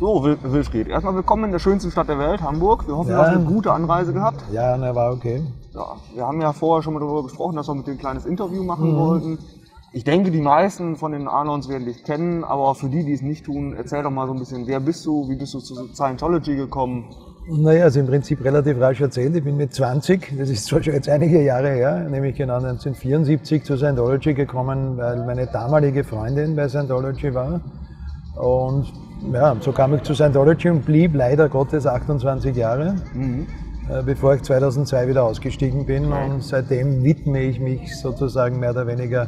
So, Wilfried, erstmal willkommen in der schönsten Stadt der Welt, Hamburg. Wir hoffen, du hast eine gute Anreise gehabt. Ja, war okay. Ja, wir haben ja vorher schon mal darüber gesprochen, dass wir mit dir ein kleines Interview machen wollten. Ich denke, die meisten von den Anons werden dich kennen, aber für die, die es nicht tun, erzähl doch mal so ein bisschen, wer bist du, wie bist du zu Scientology gekommen? Naja, also im Prinzip relativ rasch erzählt. Ich bin mit 20, das ist zwar schon jetzt einige Jahre her, nämlich genau 1974 zu Scientology gekommen, weil meine damalige Freundin bei Scientology war. Und ja, so kam ich zu Scientology und blieb leider Gottes 28 Jahre, bevor ich 2002 wieder ausgestiegen bin. Und seitdem widme ich mich sozusagen mehr oder weniger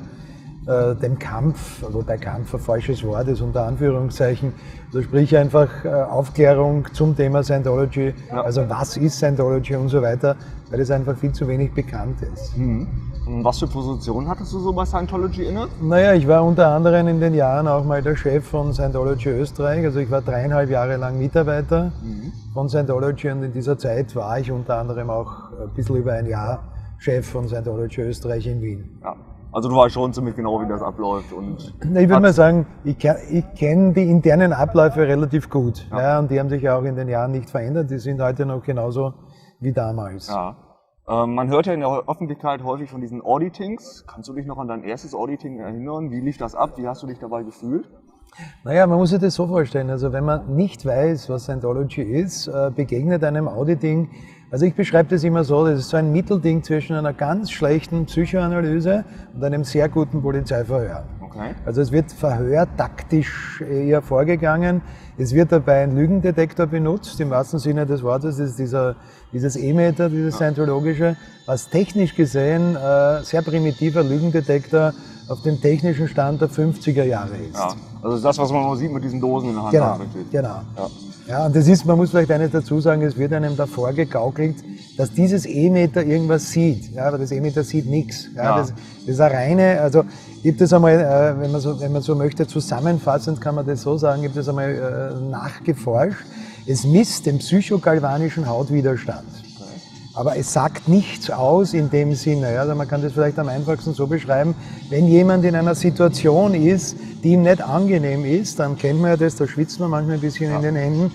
dem Kampf, wobei Kampf ein falsches Wort ist, unter Anführungszeichen. Also sprich einfach Aufklärung zum Thema Scientology, also was ist Scientology und so weiter, weil das einfach viel zu wenig bekannt ist. Und was für Position hattest du so bei Scientology inne? Naja, ich war unter anderem in den Jahren auch mal der Chef von Scientology Österreich, also ich war 3,5 Jahre lang Mitarbeiter von Scientology und in dieser Zeit war ich unter anderem auch ein bisschen über ein Jahr Chef von Scientology Österreich in Wien. Ja. Also du weißt schon ziemlich genau, wie das abläuft. Und ich würde mal sagen, ich kenne die internen Abläufe relativ gut. Ja, und die haben sich ja auch in den Jahren nicht verändert. Die sind heute noch genauso wie damals. Ja. Man hört ja in der Öffentlichkeit häufig von diesen Auditings. Kannst du dich noch an dein erstes Auditing erinnern? Wie lief das ab? Wie hast du dich dabei gefühlt? Naja, man muss sich das so vorstellen. Also wenn man nicht weiß, was Scientology ist, begegnet einem Auditing. Also ich beschreibe das immer so, das ist so ein Mittelding zwischen einer ganz schlechten Psychoanalyse und einem sehr guten Polizeiverhör. Okay. Also es wird verhörtaktisch eher vorgegangen. Es wird dabei ein Lügendetektor benutzt, im wahrsten Sinne des Wortes. Das ist dieses E-Meter, dieses scientologische, was technisch gesehen sehr primitiver Lügendetektor auf dem technischen Stand der 50er Jahre ist. Ja, also das, was man noch sieht mit diesen Dosen in der Hand. Genau, genau. Ja, und das ist, man muss vielleicht eines dazu sagen, es wird einem davor gegaukelt, dass dieses E-Meter irgendwas sieht. Ja, aber das E-Meter sieht nichts. Ja, das ist eine reine, also ich habe das einmal, wenn man so möchte, zusammenfassend kann man das so sagen, ich habe das einmal nachgeforscht. Es misst den psychogalvanischen Hautwiderstand. Aber es sagt nichts aus in dem Sinne. Ja, also man kann das vielleicht am einfachsten so beschreiben, wenn jemand in einer Situation ist, die ihm nicht angenehm ist, dann kennt man ja das, da schwitzt man manchmal ein bisschen in den Händen.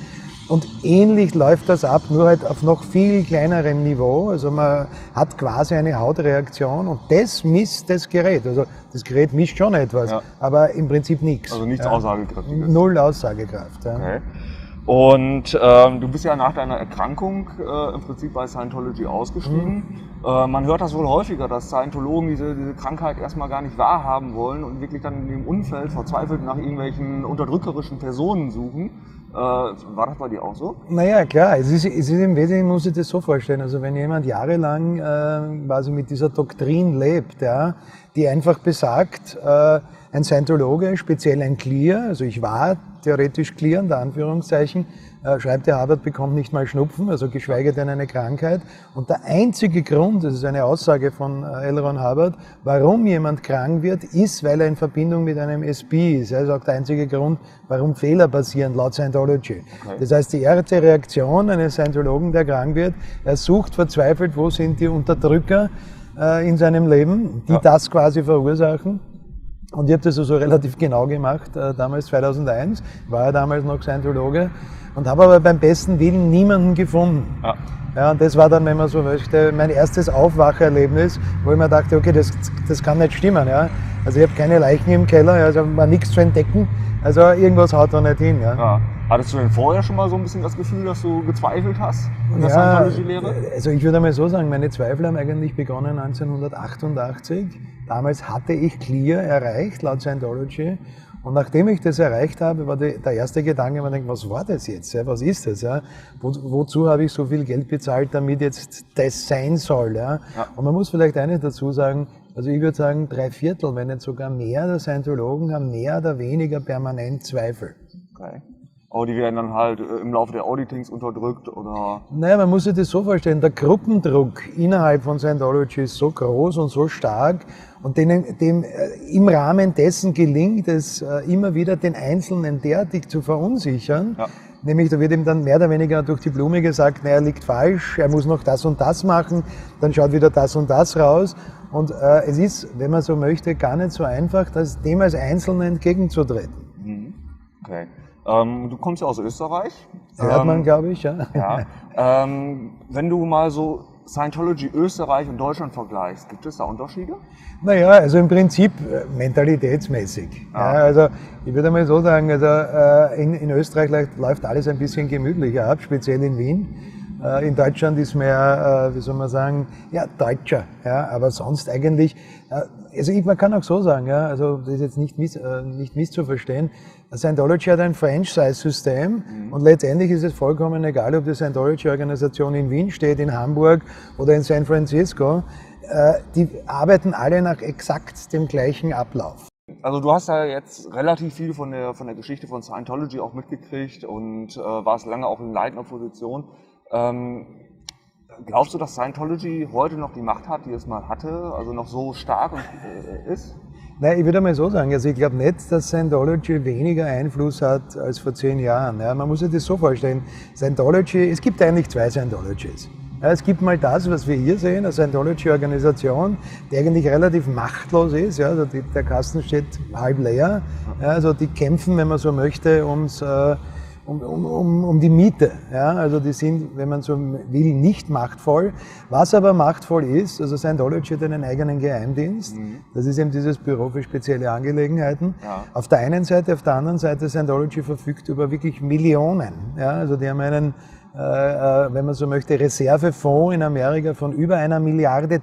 Und ähnlich läuft das ab, nur halt auf noch viel kleinerem Niveau. Also man hat quasi eine Hautreaktion und das misst das Gerät. Also das Gerät misst schon etwas, aber im Prinzip nichts. Also nichts Aussagekräftiges. Null Aussagekraft. Ja. Okay. Und du bist ja nach deiner Erkrankung im Prinzip bei Scientology ausgestiegen. Man hört das wohl häufiger, dass Scientologen diese Krankheit erstmal gar nicht wahrhaben wollen und wirklich dann in dem Umfeld verzweifelt nach irgendwelchen unterdrückerischen Personen suchen. War das bei dir auch so? Naja, klar. Es ist im Wesentlichen, muss ich das so vorstellen. Also wenn jemand jahrelang quasi mit dieser Doktrin lebt, ja, die einfach besagt, ein Scientologe, speziell ein Clear, also ich war theoretisch Clear, unter Anführungszeichen, schreibt der Harvard, bekommt nicht mal Schnupfen, also geschweige denn eine Krankheit. Und der einzige Grund, das ist eine Aussage von L. Ron Hubbard, warum jemand krank wird, ist, weil er in Verbindung mit einem SP ist. Er ist auch der einzige Grund, warum Fehler passieren, laut Scientology. Okay. Das heißt, die erste Reaktion eines Scientologen, der krank wird, er sucht verzweifelt, wo sind die Unterdrücker in seinem Leben, die das quasi verursachen. Und ich habe das also relativ genau gemacht, damals 2001, war ja damals noch Scientologe und habe aber beim besten Willen niemanden gefunden. Ja, und das war dann, wenn man so möchte, mein erstes Aufwacherlebnis, wo ich mir dachte, okay, das kann nicht stimmen. Ja. Also ich habe keine Leichen im Keller, also war nichts zu entdecken, also irgendwas haut da nicht hin. Ja. Hattest du denn vorher schon mal so ein bisschen das Gefühl, dass du gezweifelt hast in der Scientology-Lehre? Also ich würde mal so sagen, meine Zweifel haben eigentlich begonnen 1988. Damals hatte ich Clear erreicht, laut Scientology. Und nachdem ich das erreicht habe, war der erste Gedanke, man denkt, was war das jetzt? Ja? Was ist das? Ja? Wozu habe ich so viel Geld bezahlt, damit jetzt das sein soll? Ja? Und man muss vielleicht eines dazu sagen, also ich würde sagen, 3/4, wenn nicht sogar mehr der Scientologen haben mehr oder weniger permanent Zweifel. Okay. Aber die werden dann halt im Laufe der Auditings unterdrückt, oder? Naja, man muss sich das so vorstellen, der Gruppendruck innerhalb von Scientology ist so groß und so stark und dem im Rahmen dessen gelingt es immer wieder den Einzelnen derartig zu verunsichern. Nämlich, da wird ihm dann mehr oder weniger durch die Blume gesagt, er liegt falsch, er muss noch das und das machen, dann schaut wieder das und das raus. Und es ist, wenn man so möchte, gar nicht so einfach, dem als Einzelnen entgegenzutreten. Okay. Du kommst ja aus Österreich. Hört man, glaube ich, ja. Ja. Wenn du mal so Scientology Österreich und Deutschland vergleichst, gibt es da Unterschiede? Naja, also im Prinzip mentalitätsmäßig. Ja, also ich würde mal so sagen, also in Österreich läuft alles ein bisschen gemütlicher ab, speziell in Wien. In Deutschland ist mehr, wie soll man sagen, ja, deutscher. Ja, aber sonst eigentlich, also man kann auch so sagen, ja, also das ist jetzt nicht misszuverstehen. Scientology hat ein Franchise-System und letztendlich ist es vollkommen egal, ob die Scientology-Organisation in Wien steht, in Hamburg oder in San Francisco. Die arbeiten alle nach exakt dem gleichen Ablauf. Also du hast ja jetzt relativ viel von der Geschichte von Scientology auch mitgekriegt und warst lange auch in leitender Position. Glaubst du, dass Scientology heute noch die Macht hat, die es mal hatte, also noch so stark ist? Nein, ich würde mal so sagen, also ich glaube nicht, dass Scientology weniger Einfluss hat als vor 10 Jahren. Ja, man muss sich das so vorstellen, Scientology, es gibt eigentlich 2 Scientologies. Ja, es gibt mal das, was wir hier sehen, eine Scientology-Organisation, die eigentlich relativ machtlos ist. Ja, also der Kasten steht halb leer. Ja, also die kämpfen, wenn man so möchte, um die Miete. Ja, also die sind, wenn man so will, nicht machtvoll. Was aber machtvoll ist, also Scientology hat einen eigenen Geheimdienst. Das ist eben dieses Büro für spezielle Angelegenheiten. Ja. Auf der einen Seite, auf der anderen Seite, Scientology verfügt über wirklich Millionen. Ja, also die haben einen, wenn man so möchte, Reservefonds in Amerika von über $1 Milliarde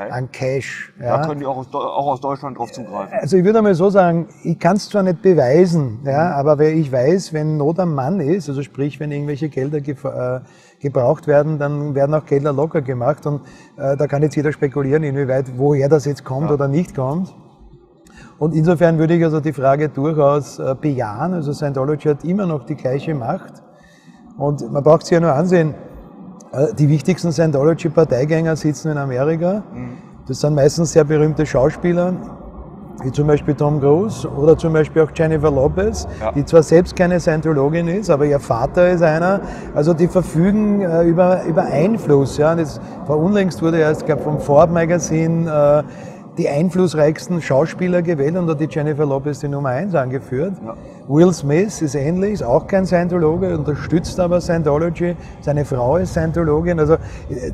an Cash. Ja. Da können die auch aus Deutschland drauf zugreifen. Also ich würde einmal so sagen, ich kann es zwar nicht beweisen, ja, aber ich weiß, wenn Not am Mann ist, also sprich, wenn irgendwelche Gelder gebraucht werden, dann werden auch Gelder locker gemacht und da kann jetzt jeder spekulieren, inwieweit, woher das jetzt kommt oder nicht kommt. Und insofern würde ich also die Frage durchaus bejahen, also Scientology hat immer noch die gleiche Macht. Und man braucht sich ja nur ansehen, die wichtigsten Scientology-Parteigänger sitzen in Amerika. Das sind meistens sehr berühmte Schauspieler, wie zum Beispiel Tom Cruise oder zum Beispiel auch Jennifer Lopez, die zwar selbst keine Scientologin ist, aber ihr Vater ist einer. Also die verfügen über Einfluss. Ja. Das war unlängst wurde erst, glaube vom Forbes Magazine die einflussreichsten Schauspieler gewählt und hat die Jennifer Lopez die Nummer 1 angeführt. Ja. Will Smith ist ähnlich, ist auch kein Scientologe, unterstützt aber Scientology. Seine Frau ist Scientologin. Also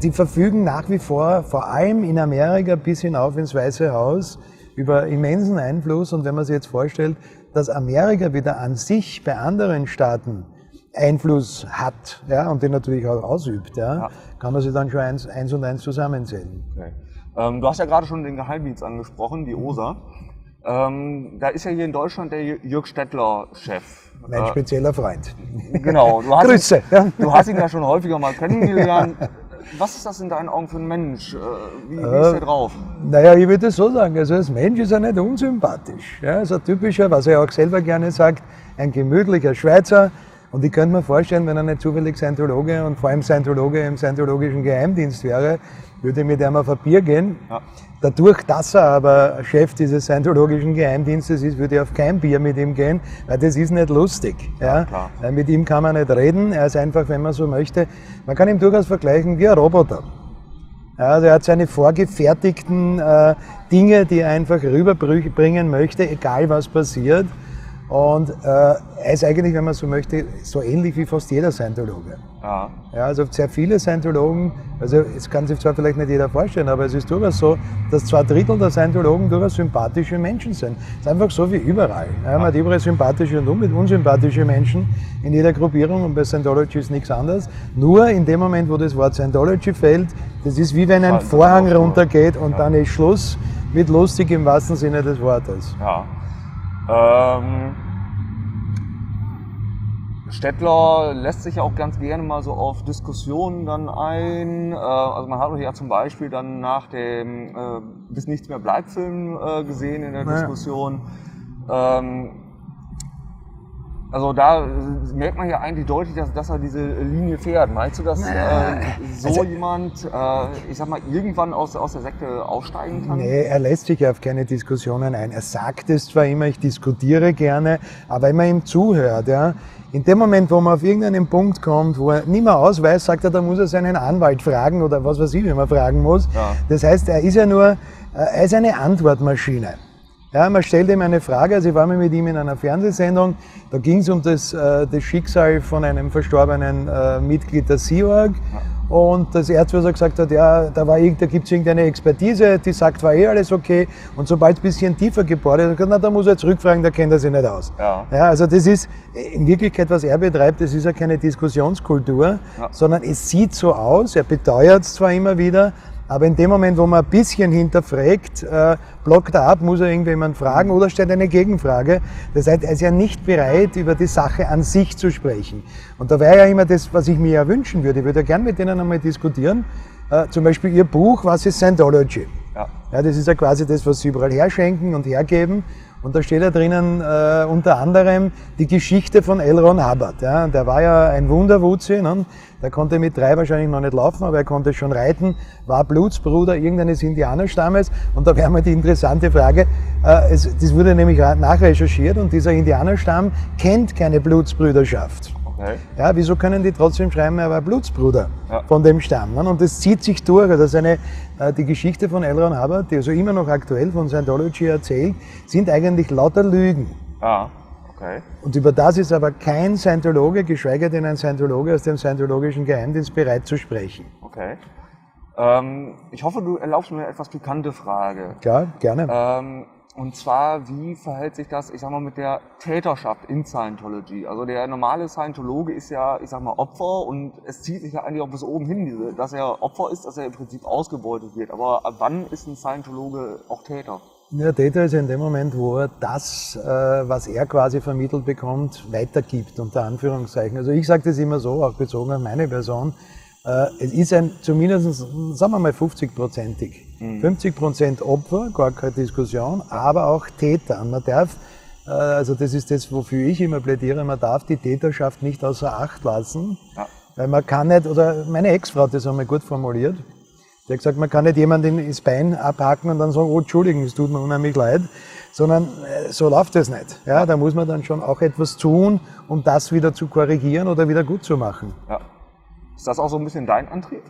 die verfügen nach wie vor allem in Amerika bis hinauf ins Weiße Haus, über immensen Einfluss. Und wenn man sich jetzt vorstellt, dass Amerika wieder an sich bei anderen Staaten Einfluss hat, ja, und den natürlich auch ausübt, ja, kann man sich dann schon eins und eins zusammenzählen. Okay. Du hast ja gerade schon den Geheimdienst angesprochen, die OSA. Da ist ja hier in Deutschland der Jörg Stettler Chef. Mein spezieller Freund. Genau. Grüße. Du hast ihn ja schon häufiger mal kennengelernt. Was ist das in deinen Augen für ein Mensch? Wie ist der drauf? Naja, ich würde es so sagen, also als Mensch ist er nicht unsympathisch. Ja, also typischer, was er auch selber gerne sagt, ein gemütlicher Schweizer. Und ich könnte mir vorstellen, wenn er nicht zufällig Scientologe und vor allem Scientologe im Scientologischen Geheimdienst wäre, würde mit ihm auf ein Bier gehen. Ja. Dadurch, dass er aber Chef dieses Scientologischen Geheimdienstes ist, würde ich auf kein Bier mit ihm gehen, weil das ist nicht lustig. Ja? Weil mit ihm kann man nicht reden, er ist einfach, wenn man so möchte, man kann ihn durchaus vergleichen wie ein Roboter. Ja, also er hat seine vorgefertigten Dinge, die er einfach rüberbringen möchte, egal was passiert. Und er ist eigentlich, wenn man so möchte, so ähnlich wie fast jeder Scientologe. Ja. Ja, also sehr viele Scientologen, also es kann sich zwar vielleicht nicht jeder vorstellen, aber es ist durchaus so, dass 2/3 der Scientologen durchaus sympathische Menschen sind. Es ist einfach so wie überall. Ja, man hat überall sympathische und unsympathische Menschen in jeder Gruppierung und bei Scientology ist nichts anderes. Nur in dem Moment, wo das Wort Scientology fällt, das ist wie wenn ein Vorhang runtergeht und dann ist Schluss mit lustig im wahrsten Sinne des Wortes. Ja. Stettler lässt sich ja auch ganz gerne mal so auf Diskussionen dann ein. Also man hat ja zum Beispiel dann nach dem Bis nichts mehr bleibt Film gesehen in der Diskussion. Also da merkt man ja eigentlich deutlich, dass er diese Linie fährt. Meinst du, dass jemand, ich sag mal, irgendwann aus der Sekte aussteigen kann? Nee, er lässt sich auf keine Diskussionen ein. Er sagt es zwar immer, ich diskutiere gerne, aber wenn man ihm zuhört, ja, in dem Moment, wo man auf irgendeinen Punkt kommt, wo er nicht mehr ausweist, sagt er, da muss er seinen Anwalt fragen oder was weiß ich, wie man fragen muss. Ja. Das heißt, er ist ja nur, er ist eine Antwortmaschine. Ja, man stellt ihm eine Frage, also ich war mal mit ihm in einer Fernsehsendung, da ging es um das Schicksal von einem verstorbenen Mitglied der Sea Org. Und das Erste, was er gesagt hat, ja, da gibt es irgendeine Expertise, die sagt, war alles okay. Und sobald es ein bisschen tiefer gebohrt ist, hat er gesagt, na, da muss er jetzt rückfragen, da kennt er sich nicht aus. Ja, also das ist in Wirklichkeit, was er betreibt, das ist ja keine Diskussionskultur, sondern es sieht so aus, er beteuert es zwar immer wieder, aber in dem Moment, wo man ein bisschen hinterfragt, blockt er ab, muss er irgendjemand fragen oder stellt eine Gegenfrage. Das heißt, er ist ja nicht bereit, über die Sache an sich zu sprechen. Und da wäre ja immer das, was ich mir ja wünschen würde. Ich würde ja gerne mit denen einmal diskutieren. Zum Beispiel Ihr Buch, was ist Scientology? Ja, das ist ja quasi das, was Sie überall herschenken und hergeben. Und da steht ja drinnen unter anderem die Geschichte von L. Ron Hubbard. Ja. Der war ja ein Wunderwutzi, ne? Der konnte mit 3 wahrscheinlich noch nicht laufen, aber er konnte schon reiten, war Blutsbruder irgendeines Indianerstammes. Und da wäre mal die interessante Frage, das wurde nämlich nachrecherchiert und dieser Indianerstamm kennt keine Blutsbrüderschaft. Okay. Ja, wieso können die trotzdem schreiben, er war Blutsbruder von dem Stamm? Ne? Und das zieht sich durch. Also die Geschichte von L. Ron Hubbard, die also immer noch aktuell von Scientology erzählt, sind eigentlich lauter Lügen. Okay. Und über das ist aber kein Scientologe, geschweige denn ein Scientologe aus dem Scientologischen Geheimdienst bereit zu sprechen. Okay. Ich hoffe, du erlaubst mir eine etwas pikante Frage. Klar, gerne. Und zwar, wie verhält sich das, ich sag mal, mit der Täterschaft in Scientology? Also der normale Scientologe ist ja, ich sag mal, Opfer und es zieht sich ja eigentlich auch bis oben hin, dass er Opfer ist, dass er im Prinzip ausgebeutet wird. Aber ab wann ist ein Scientologe auch Täter? Der Täter ist in dem Moment, wo er das, was er quasi vermittelt bekommt, weitergibt, unter Anführungszeichen. Also ich sage das immer so, auch bezogen auf meine Person, es ist zumindest, sagen wir mal 50-prozentig. 50% Opfer, gar keine Diskussion, aber auch Täter. Und man darf, also das ist das, wofür ich immer plädiere, man darf die Täterschaft nicht außer Acht lassen, weil man kann nicht, oder meine Ex-Frau hat das einmal gut formuliert, die hat gesagt, man kann nicht jemanden ins Bein abhaken und dann sagen, oh, Entschuldigung, es tut mir unheimlich leid, sondern so läuft das nicht. Ja, da muss man dann schon auch etwas tun, um das wieder zu korrigieren oder wieder gut zu machen. Ja. Ist das auch so ein bisschen dein Antrieb?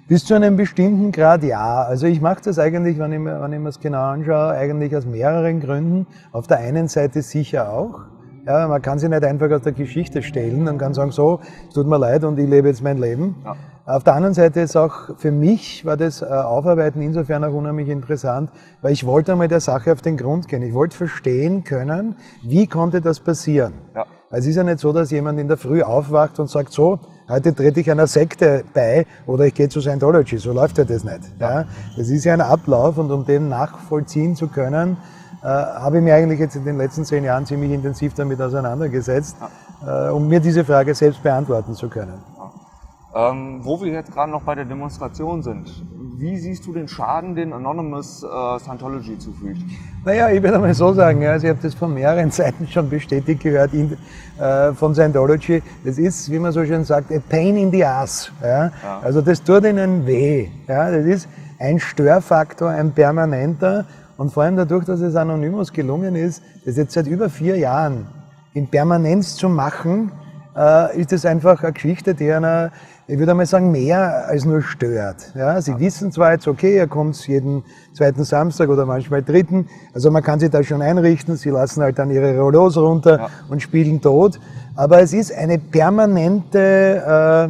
Bis zu einem bestimmten Grad ja. Also ich mache das eigentlich, wenn ich mir das genau anschaue, eigentlich aus mehreren Gründen. Auf der einen Seite sicher auch. Ja, man kann sich nicht einfach aus der Geschichte stellen und kann sagen, so, es tut mir leid und ich lebe jetzt mein Leben. Ja. Auf der anderen Seite ist auch für mich, war das Aufarbeiten insofern auch unheimlich interessant, weil ich wollte einmal der Sache auf den Grund gehen. Ich wollte verstehen können, wie konnte das passieren. Ja. Es ist ja nicht so, dass jemand in der Früh aufwacht und sagt, so, heute trete ich einer Sekte bei oder ich gehe zu Scientology. So läuft ja das nicht. Ja. Das ist ja ein Ablauf und um den nachvollziehen zu können, habe ich mich eigentlich jetzt in den letzten 10 Jahren ziemlich intensiv damit auseinandergesetzt, um mir diese Frage selbst beantworten zu können. Wo wir jetzt gerade noch bei der Demonstration sind, wie siehst du den Schaden, den Anonymous Scientology zufügt? Naja, ich würde mal so sagen, also ich habe das von mehreren Seiten schon bestätigt gehört von Scientology. Das ist, wie man so schön sagt, a pain in the ass. Ja? Also das tut ihnen weh. Ja? Das ist ein Störfaktor, ein permanenter. Und vor allem dadurch, dass es Anonymous gelungen ist, das jetzt seit über 4 Jahren in Permanenz zu machen, ist es einfach eine Geschichte, die einer, ich würde einmal sagen, mehr als nur stört. Ja, sie wissen zwar jetzt, okay, er kommt jeden 2. Samstag oder manchmal 3. Also man kann sich da schon einrichten, sie lassen halt dann ihre Rollos runter und spielen tot. Aber es ist eine permanente,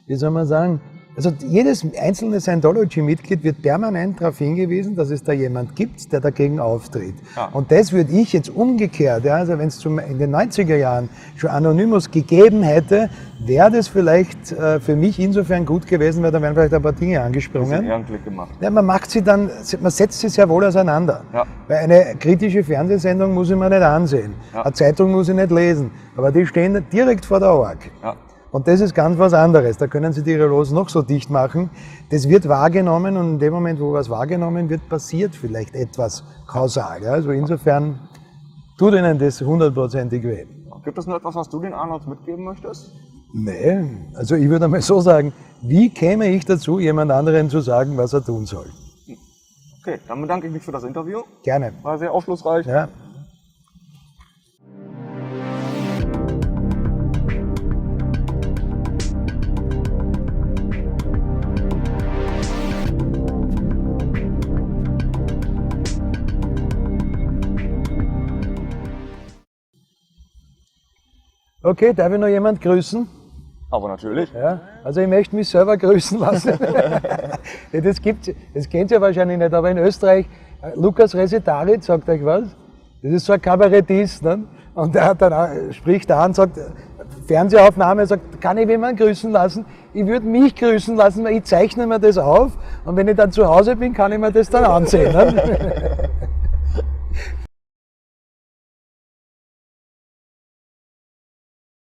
wie soll man sagen, also jedes einzelne Scientology-Mitglied wird permanent darauf hingewiesen, dass es da jemand gibt, der dagegen auftritt. Ja. Und das würde ich jetzt umgekehrt, ja, also wenn es in den 90er Jahren schon Anonymous gegeben hätte, wäre das vielleicht für mich insofern gut gewesen, weil da wären vielleicht ein paar Dinge angesprungen. Ehrenklick gemacht. Ja, man setzt sie sehr wohl auseinander. Ja. Weil eine kritische Fernsehsendung muss ich mir nicht ansehen. Ja. Eine Zeitung muss ich nicht lesen. Aber die stehen direkt vor der Org. Ja. Und das ist ganz was anderes. Da können Sie die Rollos noch so dicht machen. Das wird wahrgenommen und in dem Moment, wo was wahrgenommen wird, passiert vielleicht etwas kausal. Ja? Also insofern tut Ihnen das 100%ig weh. Gibt es noch etwas, was du den Arnolds mitgeben möchtest? Nee, also ich würde mal so sagen, wie käme ich dazu, jemand anderen zu sagen, was er tun soll? Okay, dann bedanke ich mich für das Interview. Gerne. War sehr aufschlussreich. Ja. Okay, darf ich noch jemand grüßen? Aber natürlich. Ja, also ich möchte mich selber grüßen lassen. Ja, das kennt ihr wahrscheinlich nicht, aber in Österreich, Lukas Resetaritz, sagt euch was? Das ist so ein Kabarettist, ne? Und der hat dann spricht da und sagt, Fernsehaufnahme, sagt, kann ich jemanden grüßen lassen? Ich würde mich grüßen lassen, weil ich zeichne mir das auf und wenn ich dann zu Hause bin, kann ich mir das dann ansehen. Ne?